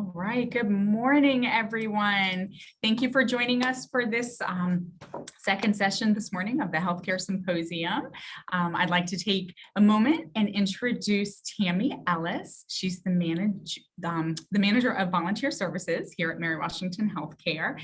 All right, good morning, everyone. Thank you for joining us for this second session this morning of the Healthcare Symposium. I'd like to take a moment and introduce Tammi Ellis. She's the manager of volunteer services here at Mary Washington Healthcare.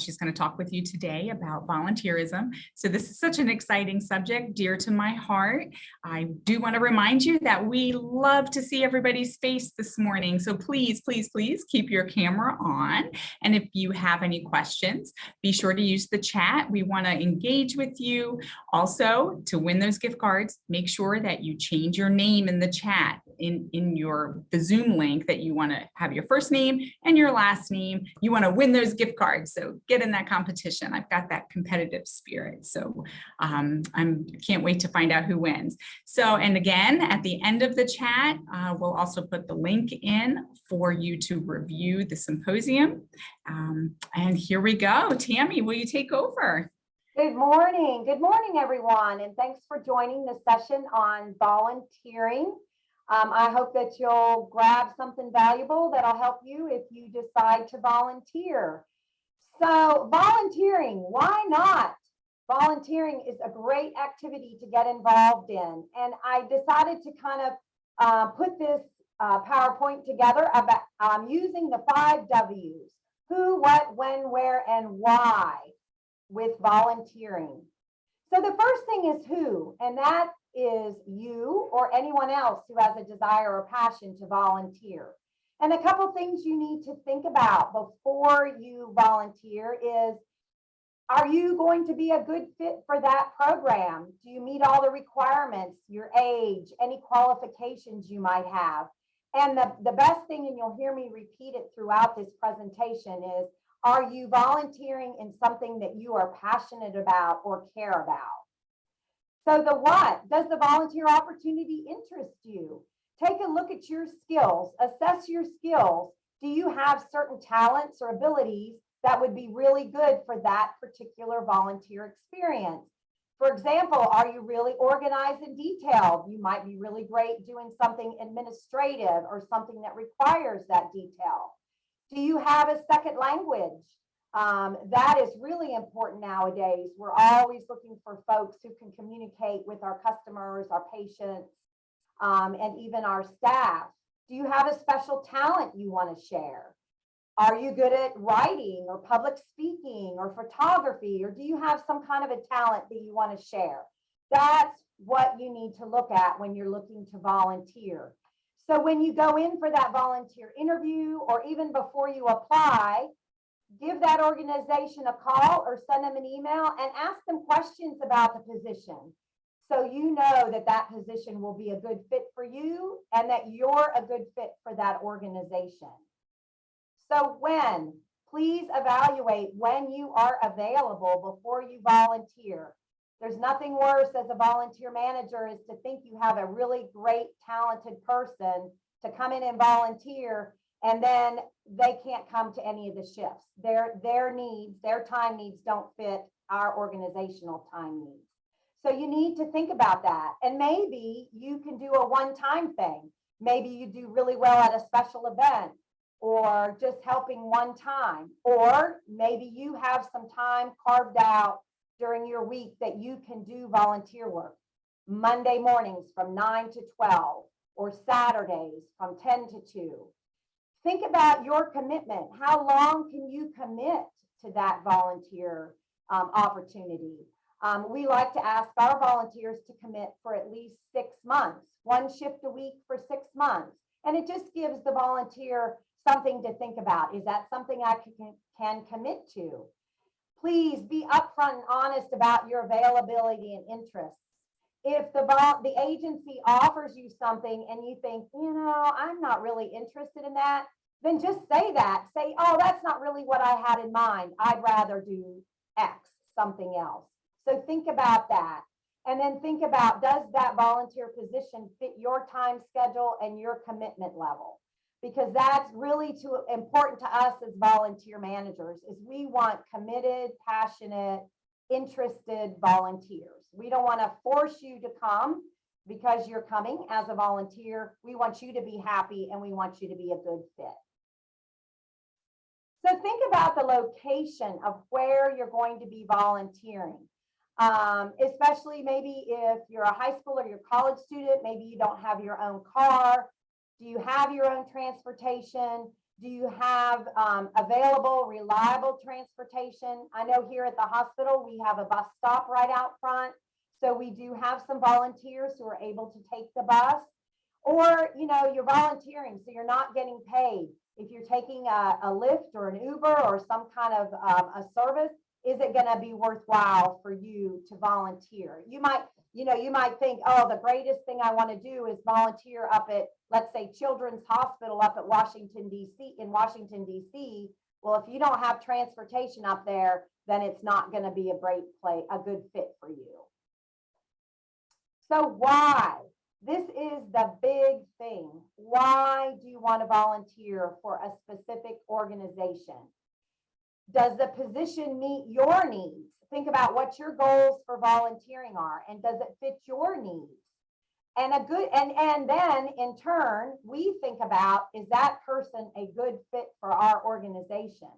She's going to talk with you today about volunteerism. So this is such an exciting subject, dear to my heart. I do want to remind you that we love to see everybody's face this morning. So please, please, please keep your camera on. And if you have any questions, be sure to use the chat. We want to engage with you. Also, to win those gift cards, make sure that you change your name in the chat in the Zoom link that you want to have your first name and your last name. You want to win those gift cards. So get in that competition. I've got that competitive spirit. So I can't wait to find out who wins. So, and again, at the end of the chat, we'll also put the link in for you to review the symposium. And here we go. Tammi, will you take over? Good morning. Good morning, everyone. And thanks for joining the session on volunteering. I hope that you'll grab something valuable that'll help you if you decide to volunteer. So volunteering, why not? Volunteering is a great activity to get involved in. And I decided to kind of put this PowerPoint together about using the 5 W's: who, what, when, where, and why with volunteering. So the first thing is who, and that is you or anyone else who has a desire or passion to volunteer. And a couple things you need to think about before you volunteer is, are you going to be a good fit for that program? Do you meet all the requirements, your age, any qualifications you might have? And the best thing, and you'll hear me repeat it throughout this presentation, is, are you volunteering in something that you are passionate about or care about? So the what, does the volunteer opportunity interest you? Take a look at your skills, assess your skills. Do you have certain talents or abilities that would be really good for that particular volunteer experience? For example, are you really organized and detailed? You might be really great doing something administrative or something that requires that detail. Do you have a second language? That is really important nowadays. We're always looking for folks who can communicate with our customers, our patients, and even our staff. Do you have a special talent you want to share? Are you good at writing or public speaking or photography, or do you have some kind of a talent that you want to share? That's what you need to look at when you're looking to volunteer. So when you go in for that volunteer interview, or even before you apply, give that organization a call or send them an email and ask them questions about the position, so you know that that position will be a good fit for you and that you're a good fit for that organization. So please evaluate when you are available before you volunteer. There's nothing worse as a volunteer manager is to think you have a really great, talented person to come in and volunteer, and then they can't come to any of the shifts. Their needs, their time needs don't fit our organizational time needs. So you need to think about that. And maybe you can do a one-time thing. Maybe you do really well at a special event, or just helping one time, or maybe you have some time carved out during your week that you can do volunteer work. Monday mornings from 9 to 12, or Saturdays from 10 to 2. Think about your commitment. How long can you commit to that volunteer opportunity? We like to ask our volunteers to commit for at least 6 months, 1 shift a week for 6 months. And it just gives the volunteer something to think about. Is that something I can commit to? Please be upfront and honest about your availability and interests. If the agency offers you something and you think, I'm not really interested in that, then just say that. Say, oh, that's not really what I had in mind. I'd rather do X, something else. So think about that. And then think about, does that volunteer position fit your time schedule and your commitment level? Because that's really too important to us as volunteer managers, is we want committed, passionate, interested volunteers. We don't want to force you to come because you're coming as a volunteer. We want you to be happy and we want you to be a good fit. So think about the location of where you're going to be volunteering. Especially maybe if you're a high school or you're a college student, maybe you don't have your own car. Do you have your own transportation? Do you have available, reliable transportation? I know here at the hospital, we have a bus stop right out front. So we do have some volunteers who are able to take the bus. Or, you're volunteering, so you're not getting paid. If you're taking a Lyft or an Uber or some kind of a service, is it going to be worthwhile for you to volunteer? You might think, oh, the greatest thing I want to do is volunteer up at, let's say, Children's Hospital up at Washington, D.C. in Washington, D.C. Well, if you don't have transportation up there, then it's not going to be a good fit for you. So why? This is the big thing. Why do you want to volunteer for a specific organization? Does the position meet your needs? Think about what your goals for volunteering are, and does it fit your needs? And then in turn, we think about, is that person a good fit for our organization?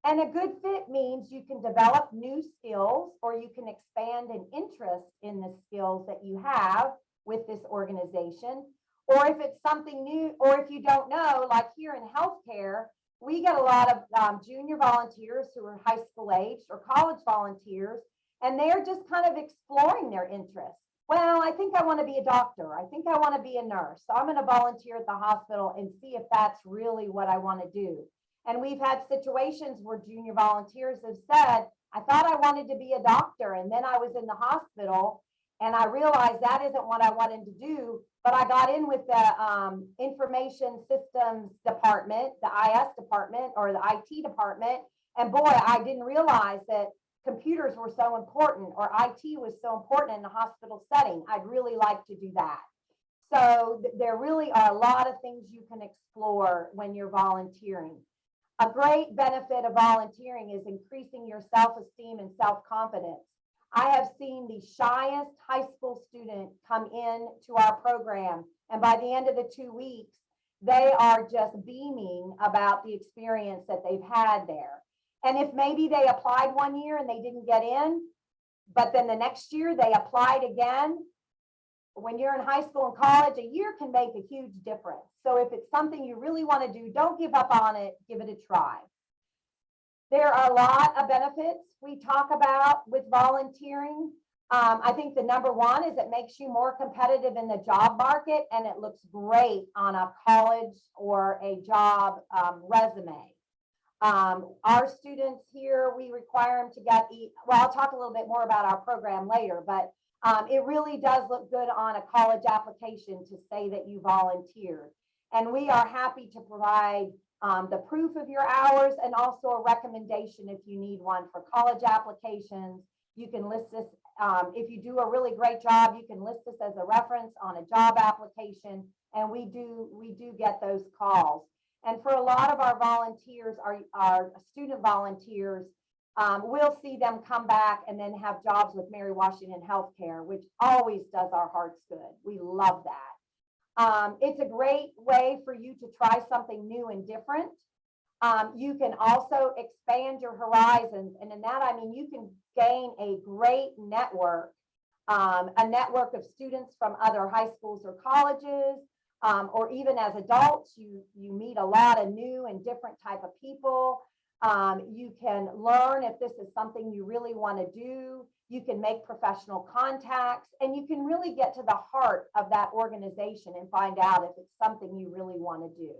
And a good fit means you can develop new skills, or you can expand an interest in the skills that you have with this organization. Or if it's something new, or if you don't know, like here in healthcare, we get a lot of junior volunteers who are high school aged or college volunteers, and they're just kind of exploring their interests. Well, I think I want to be a doctor. I think I want to be a nurse. So I'm going to volunteer at the hospital and see if that's really what I want to do. And we've had situations where junior volunteers have said, I thought I wanted to be a doctor, and then I was in the hospital and I realized that isn't what I wanted to do, but I got in with the information systems department, the IS department or the IT department. And boy, I didn't realize that computers were so important, or IT was so important in the hospital setting. I'd really like to do that. So there really are a lot of things you can explore when you're volunteering. A great benefit of volunteering is increasing your self-esteem and self-confidence. I have seen the shyest high school student come in to our program, and by the end of the 2 weeks, they are just beaming about the experience that they've had there. And if maybe they applied one year and they didn't get in, but then the next year they applied again, when you're in high school and college, a year can make a huge difference. So if it's something you really want to do, don't give up on it, give it a try. There are a lot of benefits we talk about with volunteering. I think the number one is it makes you more competitive in the job market, and it looks great on a college or a job resume. Our students here, we require them to well, I'll talk a little bit more about our program later, but it really does look good on a college application to say that you volunteered. And we are happy to provide the proof of your hours, and also a recommendation if you need one for college applications. You can list this, if you do a really great job, you can list this as a reference on a job application, and we do get those calls. And for a lot of our volunteers, our student volunteers, we'll see them come back and then have jobs with Mary Washington Healthcare, which always does our hearts good. We love that. It's a great way for you to try something new and different. You can also expand your horizons. And in that, I mean, you can gain a great network, a network of students from other high schools or colleges, or even as adults, you meet a lot of new and different type of people. You can learn if this is something you really want to do. You can make professional contacts, and you can really get to the heart of that organization and find out if it's something you really want to do.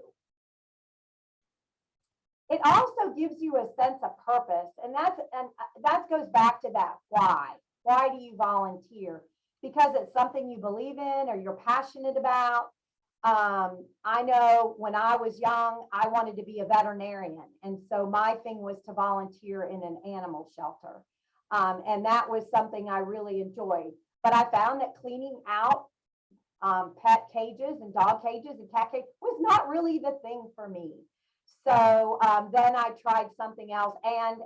It also gives you a sense of purpose, and that goes back to that why. Why do you volunteer? Because it's something you believe in or you're passionate about. I know when I was young, I wanted to be a veterinarian. And so my thing was to volunteer in an animal shelter. And that was something I really enjoyed. But I found that cleaning out pet cages and dog cages and cat cages was not really the thing for me. So then I tried something else. And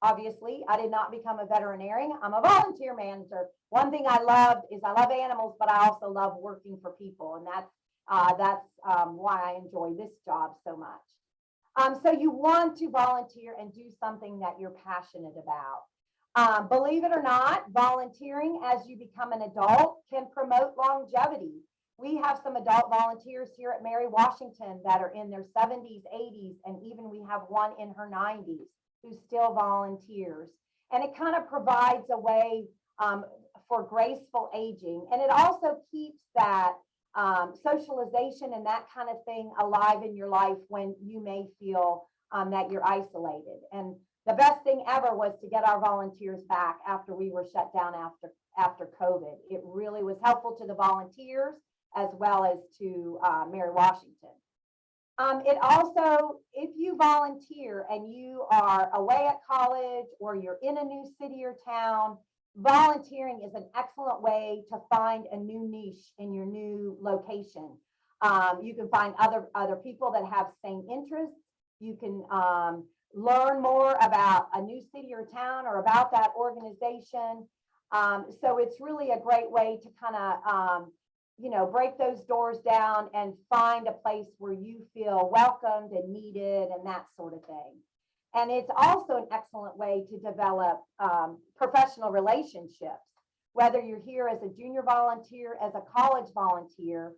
obviously, I did not become a veterinarian. I'm a volunteer manager. One thing I love is I love animals, but I also love working for people. And that's why I enjoy this job so much. So you want to volunteer and do something that you're passionate about. Believe it or not, volunteering as you become an adult can promote longevity. We have some adult volunteers here at Mary Washington that are in their 70s, 80s, and even we have one in her 90s who still volunteers. And it kind of provides a way for graceful aging. And it also keeps that socialization and that kind of thing alive in your life when you may feel that you're isolated. And the best thing ever was to get our volunteers back after we were shut down after COVID. It really was helpful to the volunteers as well as to Mary Washington. It also, if you volunteer and you are away at college or you're in a new city or town, volunteering is an excellent way to find a new niche in your new location. You can find other people that have same interests. You can learn more about a new city or town or about that organization. So it's really a great way to kind of break those doors down and find a place where you feel welcomed and needed and that sort of thing. And it's also an excellent way to develop professional relationships, whether you're here as a junior volunteer, as a college volunteer.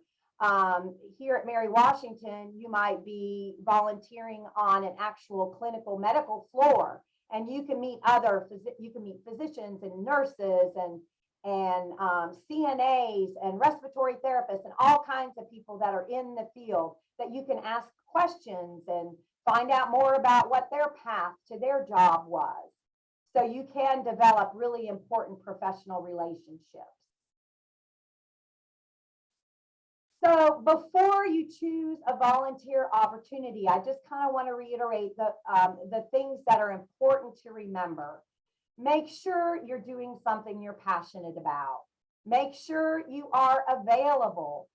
Here at Mary Washington, you might be volunteering on an actual clinical medical floor, and you can meet physicians and nurses and CNAs and respiratory therapists and all kinds of people that are in the field that you can ask questions and find out more about what their path to their job was. So you can develop really important professional relationships. So before you choose a volunteer opportunity, I just kind of want to reiterate the things that are important to remember. Make sure you're doing something you're passionate about. Make sure you are available,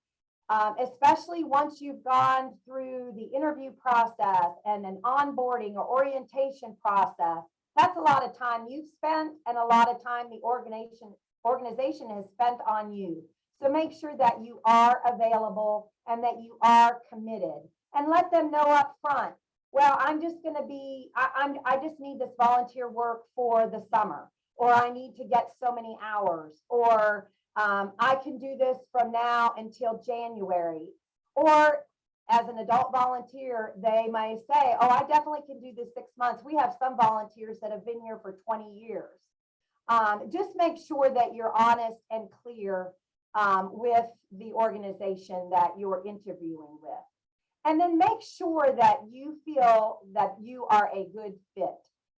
especially once you've gone through the interview process and an onboarding or orientation process. That's a lot of time you've spent and a lot of time the organization has spent on you. So make sure that you are available and that you are committed, and let them know up front. Well, I'm just going to be, I just need this volunteer work for the summer, or I need to get so many hours, or I can do this from now until January. Or as an adult volunteer, they might say, oh, I definitely can do this 6 months. We have some volunteers that have been here for 20 years. Just make sure that you're honest and clear with the organization that you're interviewing with. And then make sure that you feel that you are a good fit,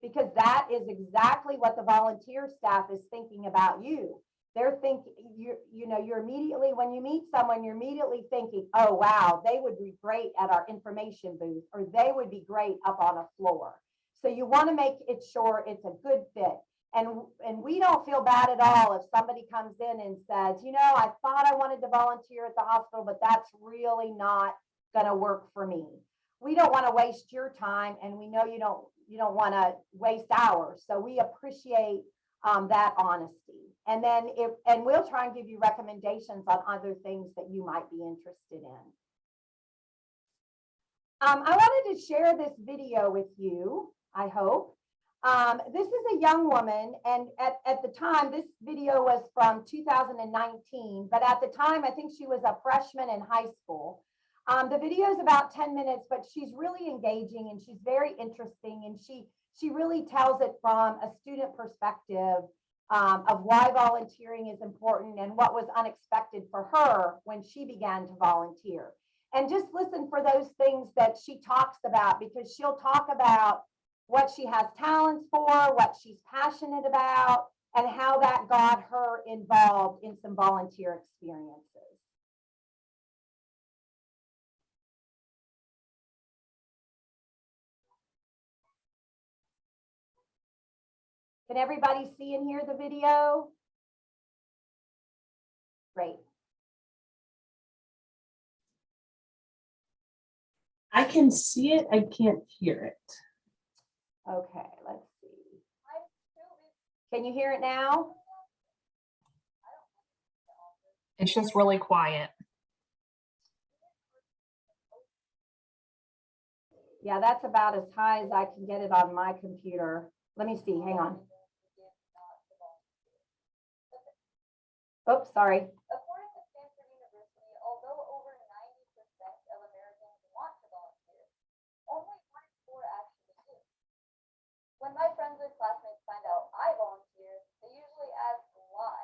because that is exactly what the volunteer staff is thinking about you. They're thinking, you're immediately, when you meet someone, you're immediately thinking, oh, wow, they would be great at our information booth, or they would be great up on a floor. So you want to make it sure it's a good fit. And we don't feel bad at all if somebody comes in and says, I thought I wanted to volunteer at the hospital, but that's really not going to work for me. We don't want to waste your time, and we know you don't want to waste ours. So we appreciate that honesty. And then we'll try and give you recommendations on other things that you might be interested in. I wanted to share this video with you, I hope. This is a young woman, and at the time, this video was from 2019, but at the time, I think she was a freshman in high school. The video is about 10 minutes, but she's really engaging and she's very interesting, and she really tells it from a student perspective of why volunteering is important and what was unexpected for her when she began to volunteer. And just listen for those things that she talks about, because she'll talk about what she has talents for, what she's passionate about, and how that got her involved in some volunteer experiences. Can everybody see and hear the video? Great. I can see it, I can't hear it. Okay, let's see. Can you hear it now? It's just really quiet. Yeah, that's about as high as I can get it on my computer. Let me see, hang on. Oops, sorry. According to Stanford University, although over 90% of Americans want to volunteer, only 1 in 4 actually do. When my friends or classmates find out I volunteer, they usually ask why.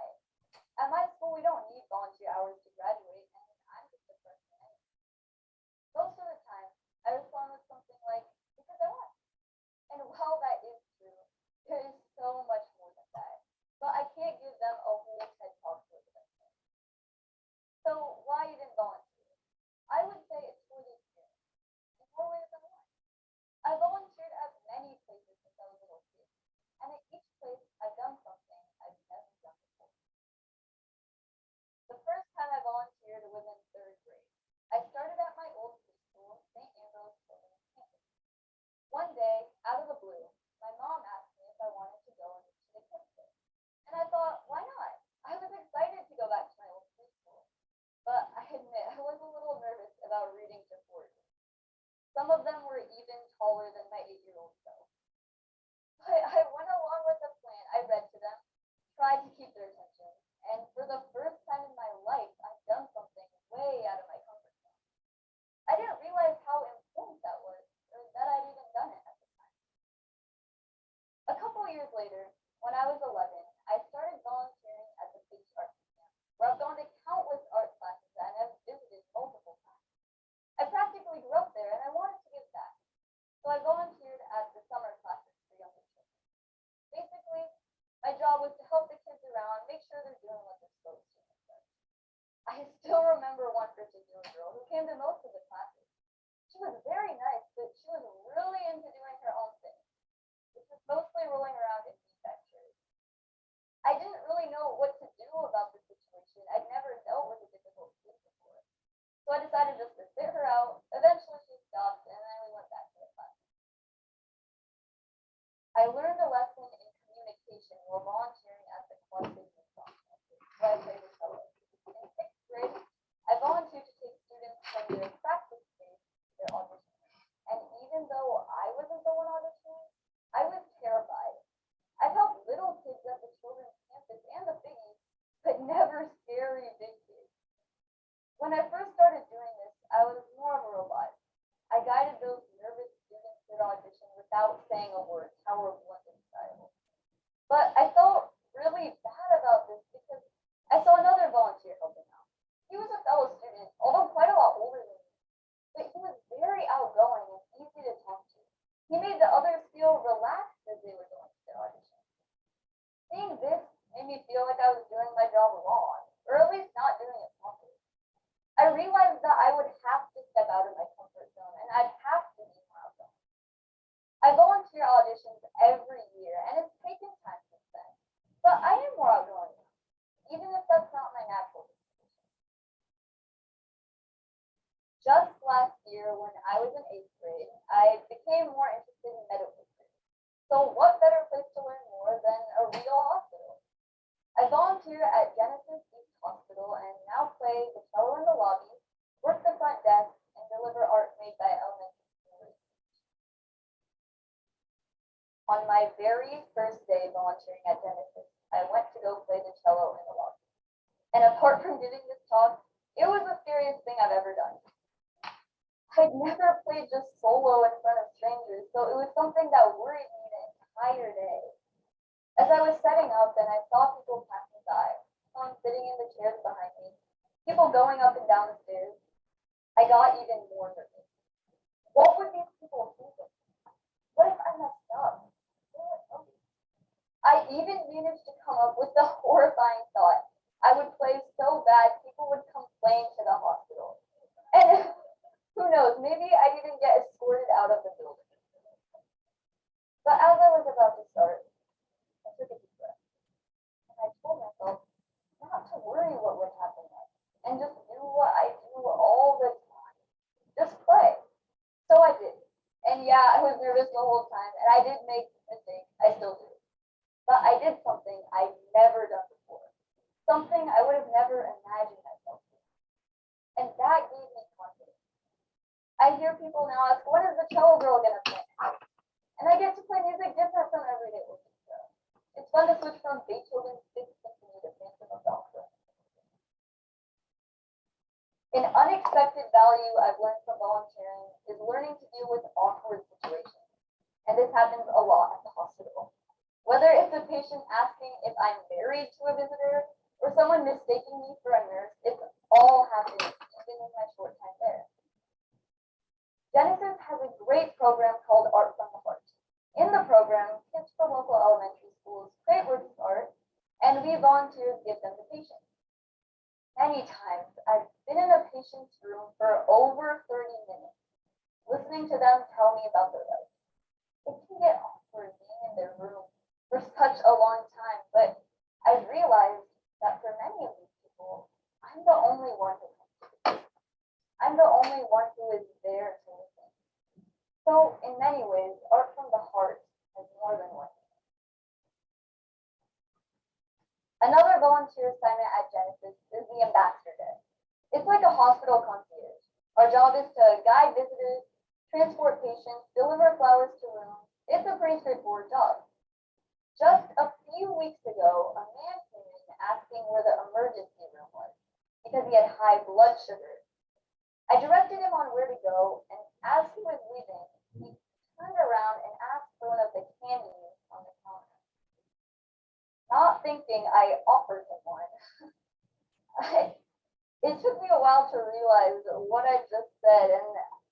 At my school, we don't need volunteer hours to graduate, and I'm just a freshman anyway. Most of the time, I respond with something like, because I want. And while that is true, there is so much more than that. But I can't give them a whole TED talk for it. So why even volunteer? I would say it's for the experience. In more ways than one. I volunteered at many places since I was a little kid. And at each place, I've done something I've never done before. The first time I volunteered was in 3rd grade. I started at my old preschool, St. Ambrose Children's Campus. One day, out of the blue, my mom asked me if I wanted to go into the kids day. And I thought, why not? I was excited to go back to my old preschool. But I admit, I was a little nervous about reading to 4-year-olds. Some of them were even taller than my 8-year-old self. But I went along with the plan. I read to them, tried to keep their attention, and for the first time in my life, I've done something way out of my comfort zone. I didn't realize how important that was, or that I'd even done it at the time. A couple years later, when I was 11, I started volunteering at the Big Art Museum, where I've gone to countless art classes and have visited multiple times. I practically grew up there and I wanted to give back. So I volunteered at the summer classes for younger children. Basically, my job was to help the kids around, make sure they're doing what they're supposed to. I still remember one particular girl who came to most of the classes. She was very nice, but she was really into doing her own thing, which was mostly rolling around in feedback chairs. I didn't really know what to do about the situation. I'd never dealt with a difficult kid before. So I decided just to sit her out. Eventually she stopped and then we went back to the class. I learned a lesson in communication while volunteering at the Quad Cities Ensemble, where I played the cello. In 6th grade, I volunteered to take students from their practice space to their audition. And even though I wasn't the one auditioning, I was terrified. I've helped little kids at the children's campus and the biggies, but never scary big kids. When I first started doing this, I was more of a robot. I guided those nervous students through audition without saying a word, Tower of London style. But I felt really bad about this because I saw another volunteer helping out. He was a fellow student, although quite a lot older than me, but he was very outgoing and easy to talk to. He made the others feel relaxed as they were going to their audition. Seeing this made me feel like I was doing my job wrong, or at least not doing it properly. I realized that I would have to step out of my comfort zone and I'd have to be more outgoing. I volunteer auditions every year and it's taken time since then, but I am more outgoing now, even if that's not my natural disposition. Just last year when I was in 8th grade, I became more interested in medical career. So what better place to learn more than a real hospital? I volunteer at Genesis East Hospital and now play the cello in the lobby, work the front desk, and deliver art made by elementary school. On my very first day volunteering at Genesis, I went to go play the cello in the lobby. And apart from giving this talk, it was the scariest thing I've ever done. I'd never played just solo in front of strangers, so it was something that worried me the entire day. As I was setting up and I saw people passing by, some sitting in the chairs behind me, people going up and down the stairs, I got even more nervous. What would these people think of me? What if I messed up? I even managed to come up with the horrifying thought I would play so bad people would complain to the hospital. And who knows, maybe I'd even get escorted out of the building. But as I was about to start, I took a deep breath. And I told myself not to worry what would happen next. And just do what I do all the time. Just play. So I did. And yeah, I was nervous the whole time. And I did make mistakes. I still do. But I did something I'd never done before. Something I would have never imagined myself doing. And that gave me confidence. I hear people now ask, when is the cello girl gonna play? And I get to play music different from everyday orchestra. It's fun to switch from Beethoven's Fifth Symphony to Phantom of the Opera. An unexpected value I've learned from volunteering is learning to deal with awkward situations. And this happens a lot at the hospital. Whether it's a patient asking if I'm married to a visitor or someone mistaking me for a nurse, it's all happened even in my short time there. Genesis has a great program called Art from the Heart. In the program, kids from local elementary schools create works of art, and we volunteers give them to patients. Many times, I've been in a patient's room for over 30 minutes, listening to them tell me about their life. It can get awkward being in their room for such a long time, but I've realized that for many of these people, I'm the only one who comes to the I'm the only one who is there to listen. So in many ways, Art from the Heart has more than one meaning. Another volunteer assignment at Genesis is the Ambassador Desk. It's like a hospital concierge. Our job is to guide visitors, transport patients, deliver flowers to rooms. It's a pretty straightforward job. Just a few weeks ago, a man came in asking where the emergency room was because he had high blood sugar. I directed him on where to go, and as he was leaving, he turned around and asked for one of the candies on the counter. Not thinking, I offered him one. It took me a while to realize what I just said, and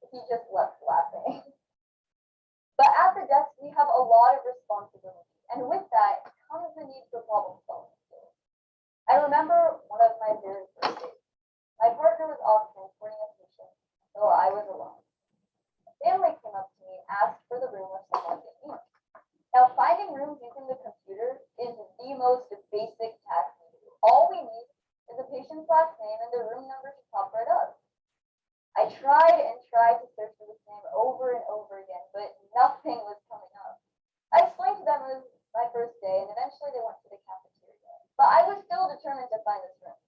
he just left laughing. But at the desk, we have a lot of responsibility, and with that comes the need for problem solving skills. I remember one of my very first days. My partner was off transporting a patient, so I was alone. A family came up to me and asked for the room of someone they knew. Now, finding rooms using the computer is the most basic task we do. All we need is a patient's last name and the room number to pop right up. I tried and tried to search for this name over and over again, but nothing was coming up. I explained to them it was my first day, and eventually they went to the cafeteria. But I was still determined to find this room,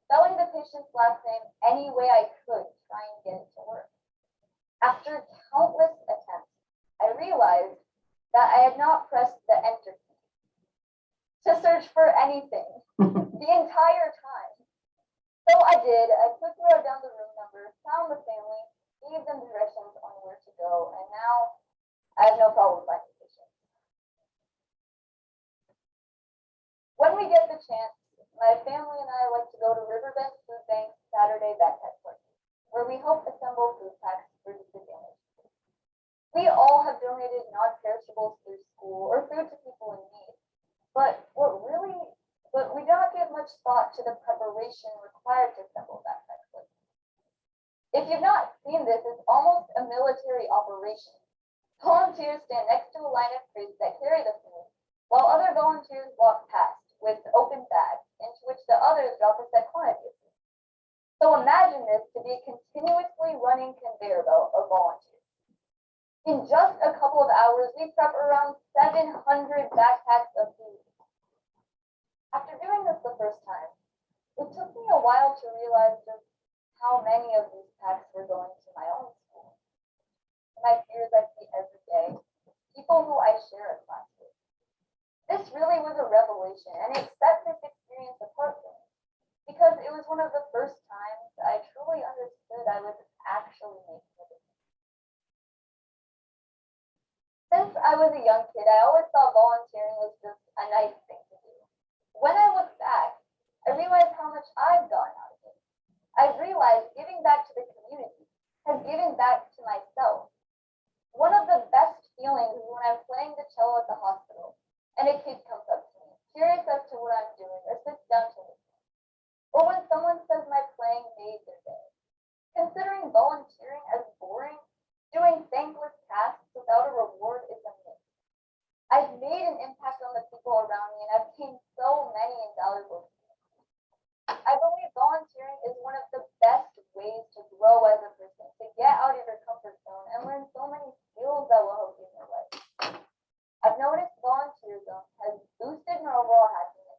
spelling the patient's last name any way I could, trying to get it to work. After countless attempts, I realized that I had not pressed the enter key to search for anything the entire time. So I did. I quickly wrote down the room number, found the family, gave them directions on where to go, and now I have no problem finding patients. When we get the chance, my family and I like to go to Riverbend Food Bank's Saturday backpack party, where we help assemble food packs for disadvantaged kids. We all have donated non-perishables through school or food to people in need, but we don't give much thought to the preparation required to assemble backpacks like this. If you've not seen this, it's almost a military operation. Volunteers stand next to a line of crates that carry the food, while other volunteers walk past with open bags, into which the others drop a set quantity of food. So imagine this to be a continuously running conveyor belt of volunteers. In just a couple of hours, we prep around 700 backpacks of food. After doing this the first time, it took me a while to realize just how many of these packs were going to my own school. My peers I see every day, people who I share a class with. This really was a revelation, and it set this experience apart from me, because it was one of the first times I truly understood I was actually making a difference. Since I was a young kid, I always thought volunteering was just a nice thing to do. When I look back, I realized how much I've gotten out of it. I've realized giving back to the community has given back to myself. One of the best feelings is when I'm playing the cello at the hospital and a kid comes up to me, curious as to what I'm doing, or sits down to listen. Or when someone says my playing made their day. Considering volunteering as boring, doing thankless tasks without a reward is a myth. I've made an impact on the people around me, and I've gained so many invaluable experiences. I believe volunteering is one of the best ways to grow as a person, to get out of your comfort zone and learn so many skills that will help you in your life. I've noticed volunteerism has boosted my overall happiness,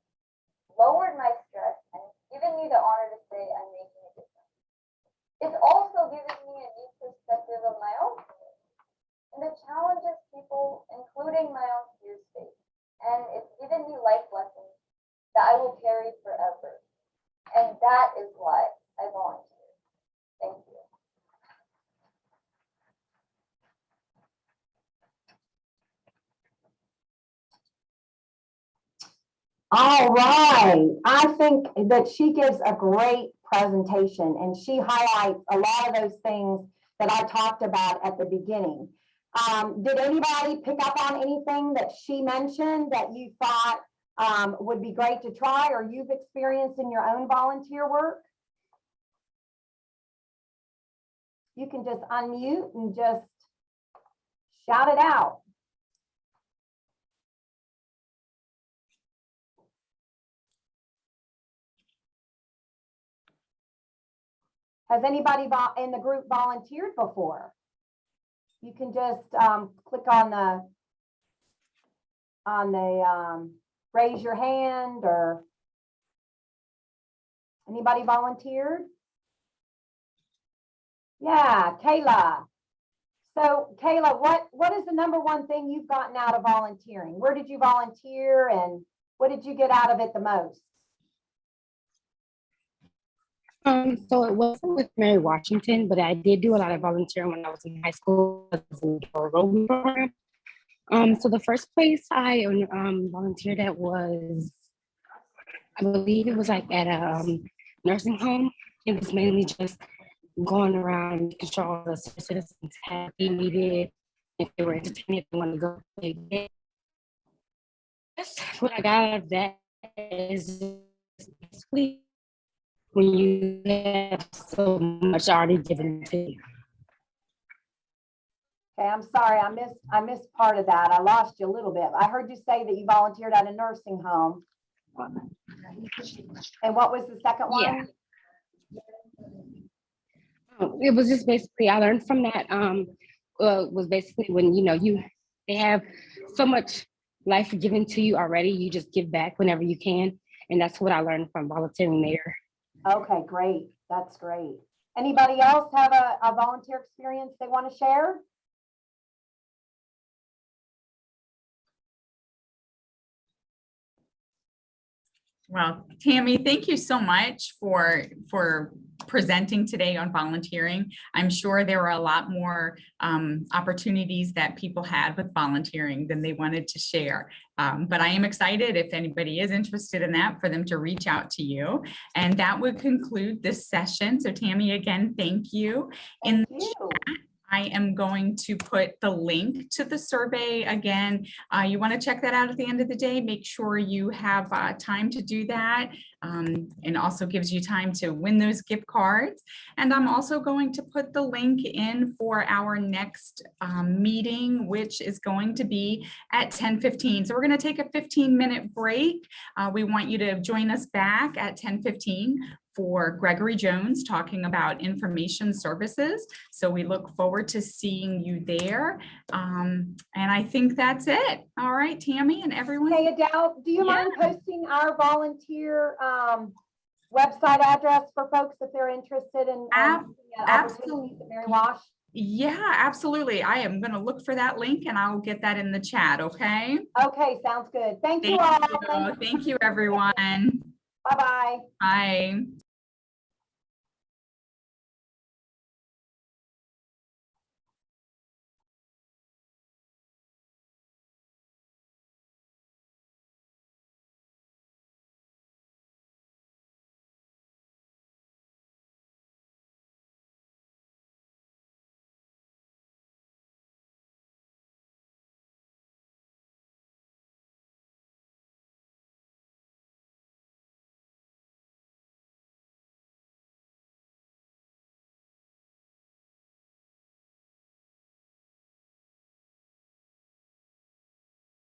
lowered my stress, and given me the honor to say I'm making a difference. It's also given me a new perspective it challenges people, including my own fear state, and it's given me life lessons that I will carry forever. And that is why I volunteer. Thank you. All right. I think that she gives a great presentation and she highlights a lot of those things that I talked about at the beginning. Did anybody pick up on anything that she mentioned that you thought would be great to try or you've experienced in your own volunteer work? You can just unmute and just shout it out. Has anybody in the group volunteered before? You can just click on the raise your hand, or anybody volunteered? Yeah, Kayla. So Kayla, what is the number one thing you've gotten out of volunteering? Where did you volunteer and what did you get out of it the most? So it wasn't with Mary Washington, but I did do a lot of volunteering when I was in high school as a rowing program. So the first place I volunteered at was, I believe it was like at a nursing home. It was mainly just going around making sure all the citizens had what they needed, if they were entertained, if they wanted to go, they did. That's what I got out of that is basically when you have so much already given to you. Okay, I'm sorry, I missed part of that. I lost you a little bit. I heard you say that you volunteered at a nursing home. And what was the second one? Yeah. It was just basically, I learned from that, was basically when, they have so much life given to you already, you just give back whenever you can. And that's what I learned from volunteering there. Okay, great. That's great. Anybody else have a volunteer experience they want to share? Well, Tammy, thank you so much for presenting today on volunteering. I'm sure there were a lot more opportunities that people had with volunteering than they wanted to share. But I am excited, if anybody is interested in that, for them to reach out to you. And that would conclude this session. So Tammy, again, thank you. Thank you. I am going to put the link to the survey again. You want to check that out at the end of the day. Make sure you have time to do that, and also gives you time to win those gift cards. And I'm also going to put the link in for our next meeting, which is going to be at 10:15. So we're going to take a 15-minute break. We want you to join us back at 10:15 for Gregory Jones talking about information services. So we look forward to seeing you there. And I think that's it. All right, Tammy and everyone. Hey, Adele, do you mind posting our volunteer website address for folks if they're interested in opportunities at Mary Wash? Yeah, absolutely. I am going to look for that link and I'll get that in the chat. Okay. Okay, sounds good. Thank you all. Thank you, everyone. Bye-bye. Bye.